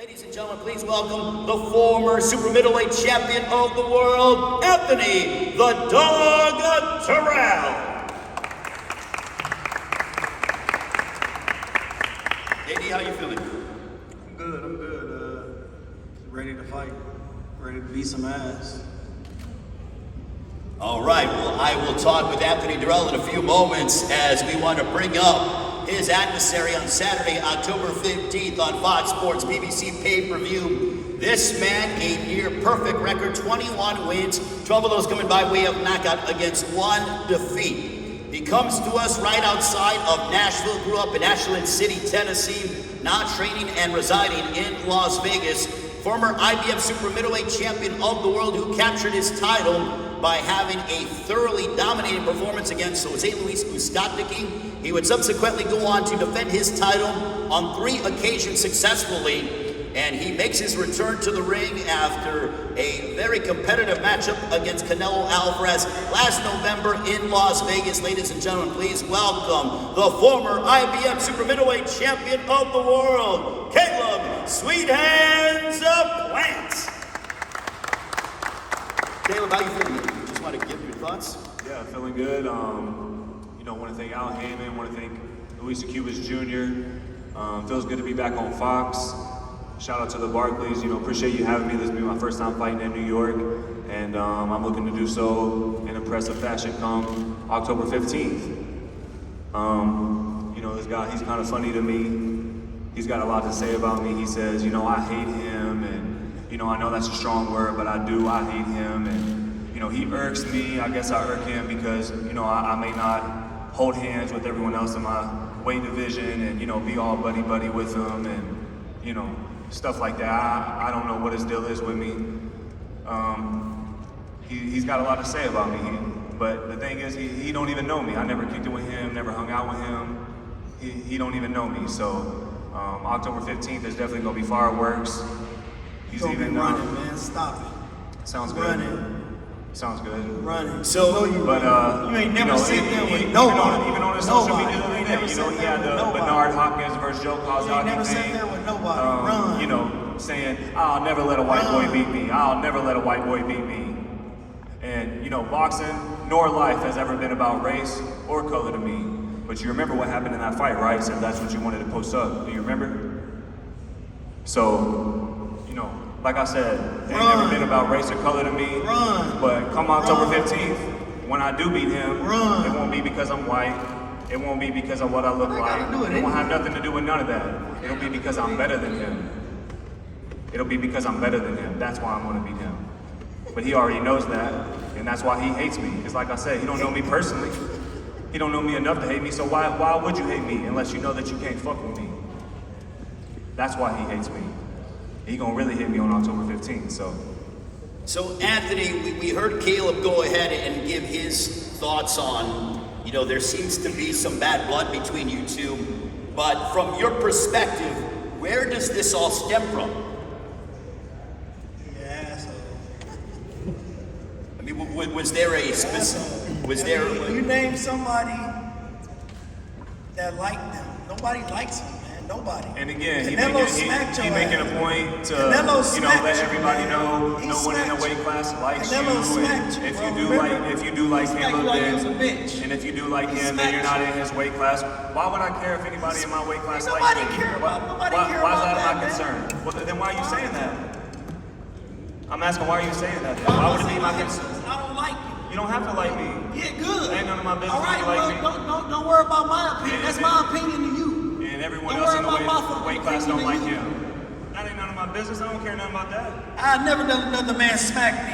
Ladies and gentlemen, please welcome the former super middleweight champion of the world, Anthony "The Dog" Dirrell. AD, how you feeling? I'm good. Ready to fight. Ready to beat some ass. All right, well, I will talk with Anthony Dirrell in a few moments as we want to bring up his adversary on Saturday, October 15th on Fox Sports BBC pay-per-view. This man, a near-perfect record, 21 wins, 12 of those coming by way of knockout against one defeat. He comes to us right outside of Nashville, grew up in Ashland City, Tennessee, now training and residing in Las Vegas. Former IBF super middleweight champion of the world who captured his title by having a thoroughly dominating performance against Jose Luis Uzcategui. He would subsequently go on to defend his title on 3 occasions successfully, and he makes his return to the ring after a very competitive matchup against Canelo Alvarez last November in Las Vegas. Ladies and gentlemen, please welcome the former IBF super middleweight champion of the world, Caleb Sweet Hands Plant. Caleb, how you feeling? Just want to give your thoughts. Yeah, feeling good. Want to thank Al Heyman, want to thank Luis Cubas Jr. Feels good to be back on Fox. Shout out to the Barclays. Appreciate you having me. This will be my first time fighting in New York, and I'm looking to do so in impressive fashion come October 15th. This guy, he's kind of funny to me. He's got a lot to say about me. He says, I hate him, and I know that's a strong word, but I hate him, and he irks me. I guess I irk him because I may not hold hands with everyone else in my weight division and be all buddy with them and stuff like that. I don't know what his deal is with me. He's got a lot to say about me, but the thing is he don't even know me. I never kicked it with him, never hung out with him. He don't even know me. So October 15th there's definitely gonna be fireworks. He's even running, man. Stop it. Sounds good. Running. Sounds good. Running. So, you ain't never even on his social media the other day, he had the Bernard Hopkins versus Joe Kozlowski never thing. sat there with nobody. Run. Saying, I'll never let a white boy beat me. I'll never let a white boy beat me. And boxing nor life has ever been about race or color to me. But you remember what happened in that fight, right? So that's what you wanted to post up. Do you remember? So, like I said, it ain't never been about race or color to me. But come October 15th, when I do beat him, it won't be because I'm white. It won't be because of what I look like. It won't have nothing to do with none of that. It'll be because I'm better than him. It'll be because I'm better than him. That's why I'm gonna beat him. But he already knows that, and that's why he hates me. Because like I said, he don't know me personally. He don't know me enough to hate me, so why would you hate me unless you know that you can't fuck with me? That's why he hates me. He gonna really hit me on October 15th, so. So Anthony, we heard Caleb go ahead and give his thoughts on, there seems to be some bad blood between you two, but from your perspective, where does this all stem from? Yeah, so. I mean, was there a specific, You name somebody that liked them. Nobody likes them. Nobody. And again, he Canelo making a point to let everybody know no one in the weight class likes you. And if you do like him, and if you do like him, then you're not in his weight class. Why would I care if anybody in my weight class likes me? Nobody care about Why is that my concern? Well, then why are you saying that? I'm asking, why are you saying that? Why would it be my concern? I don't like you. You don't have to like me. Yeah, good. Ain't none of my business All right, if you like me. don't worry about my opinion. That's my opinion to you. And everyone else in the weight class don't like him. That ain't none of my business. I don't care nothing about that. I never let another man smack me.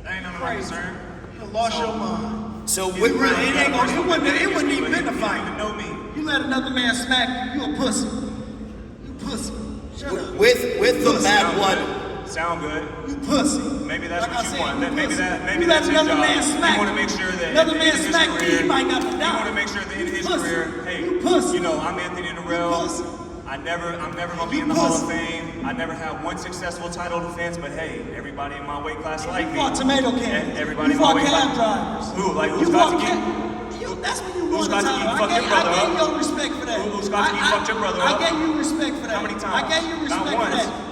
That ain't none of my concern. You lost your mind. So it wouldn't even been a fight. You know me. You let another man smack you, you a pussy. You pussy. Shut up. With the bad blood. Sound good. You pussy. Maybe that's what you want. Maybe you that's let his another job. man smack You want to make sure that another man smack me, he might not you die. want to make sure at the end of his career, hey, I'm Anthony Dirrell. I'm never gonna be in the Hall of Fame. I never had one successful title defense, but hey, everybody in my weight class like me. You fought tomato cans. Everybody you in my fought weight cab class. drivers. Who? Like who's you about to fought get? That's when you won the Scotty, title. you fucked your brother I gave up. you respect for that. Scotty, you fucked your brother I up. gave you respect for that. How many times? I gave you respect Not for once. that.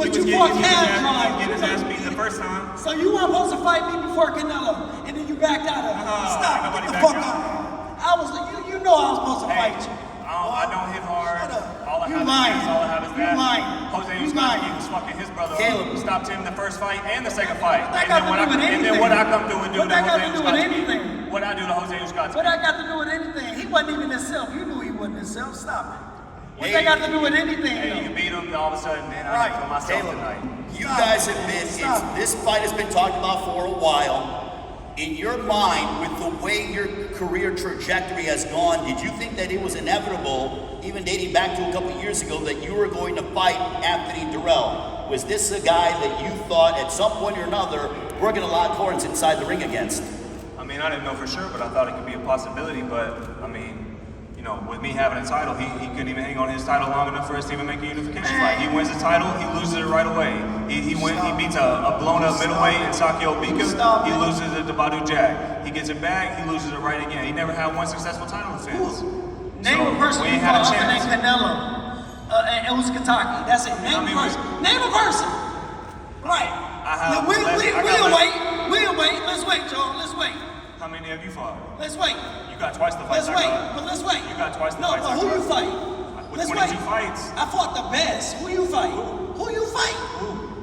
But you He fought was getting his ass beat the Canelo. first time. So you weren't supposed to fight me before Canelo, and then you backed out of it. Stop. nobody Get the backed fuck out. out of it. You know I was supposed to Hey, fight you. I don't hit hard. Shut up. All I You have lying. is all I have is You that. lying. Jose You Scotty lying. was fucking his brother Caleb. up. Stopped him the first fight and the second fight. What that And got then to what do with and then anything? what I come through and do What to that got Jose to do with Scotty. anything? What I do to Jose Scotty. What that got to do with anything? He wasn't even himself. You knew he wasn't himself. Stop it. What Hey. that got to do with anything? Hey, you beat him, all of a sudden, man, I Right. didn't feel myself Caleb, tonight. you Stop. guys admit Stop. this fight has been talked about for a while. In your mind, with the way your career trajectory has gone, did you think that it was inevitable, even dating back to a couple of years ago, that you were going to fight Anthony Dirrell? Was this a guy that you thought at some point or another we're going to lock horns inside the ring against? I mean, I didn't know for sure, but I thought it could be a possibility. But, I mean, you know, with me having a title, he couldn't even hang on his title long enough for us to even make a unification fight. He wins the title, he loses it right away. He beats a blown up middleweight in Sakio Bika, he loses it to Badu Jack. He gets it back, he loses it right again. He never had one successful title defense. Name a person we who ain't had a fought other than chance. Canelo. And it was Kentucky. That's it. Name a person. Name a person. Right. I have Now, less- I got we'll less- wait. We'll wait. Let's wait, Joe. Let's wait. How many have you fought? Let's wait. You got twice the fights Let's I wait. got. But let's wait. You got twice the No, fights but I who got. you fight? With Let's 22 wait. fights. I fought the best. Who you fight? Who you fight?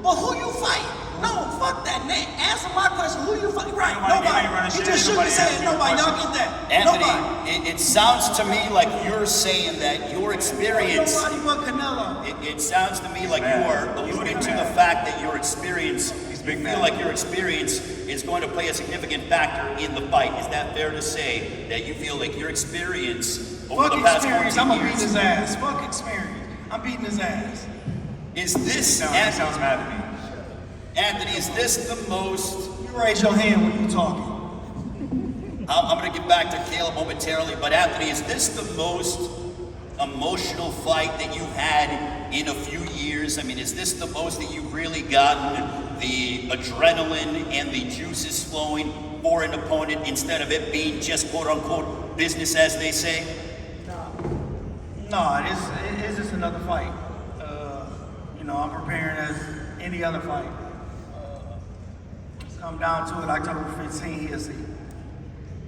But who you fight? No, fuck that. Name. Answer my question. Who you fight? Right. Nobody ain't running Nobody. He shit. just shook Nobody his asked head. you a Nobody. Y'all question. get that? Anthony, Nobody. it sounds to me like you're saying that your experience, Nobody but Canelo. it sounds to me like you mad. are He's alluding big to the mad. fact that your experience, big you feel mad. like your experience is going to play a significant factor in the fight. Is that fair to say that you feel like your experience over Fuck the past experience. 14 I'm gonna beat years his ass. Fuck experience. I'm beating his ass. is this, He sounds mad at me. Anthony, is this the most, You raise your hand when you talking. I'm going to get back to Caleb momentarily, but Anthony, is this the most emotional fight that you've had in a few years? I mean, is this the most that you've really gotten the adrenaline and the juices flowing for an opponent instead of it being just quote unquote business, as they say? No, it's just another fight. I'm preparing as any other fight. Come down to it, October 15th, he'll see.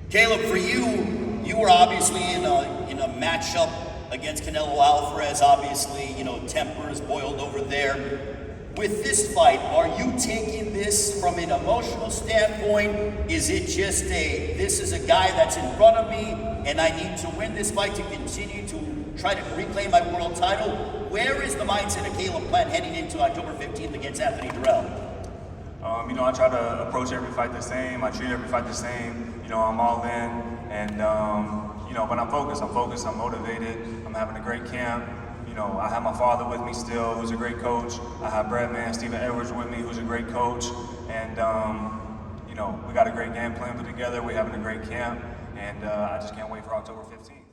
Caleb, for you, you were obviously in a matchup against Canelo Alvarez. Obviously, tempers boiled over there. With this fight, are you taking this from an emotional standpoint? Is it just this is a guy that's in front of me and I need to win this fight to continue to try to reclaim my world title? Where is the mindset of Caleb Plant heading into October 15th against Anthony Dirrell? I try to approach every fight the same. I treat every fight the same. I'm all in, and but I'm focused. I'm motivated. I'm having a great camp. I have my father with me still, who's a great coach. I have Bradman, Stephen Edwards with me, who's a great coach, and we got a great game plan put together. We're having a great camp, and I just can't wait for October 15th.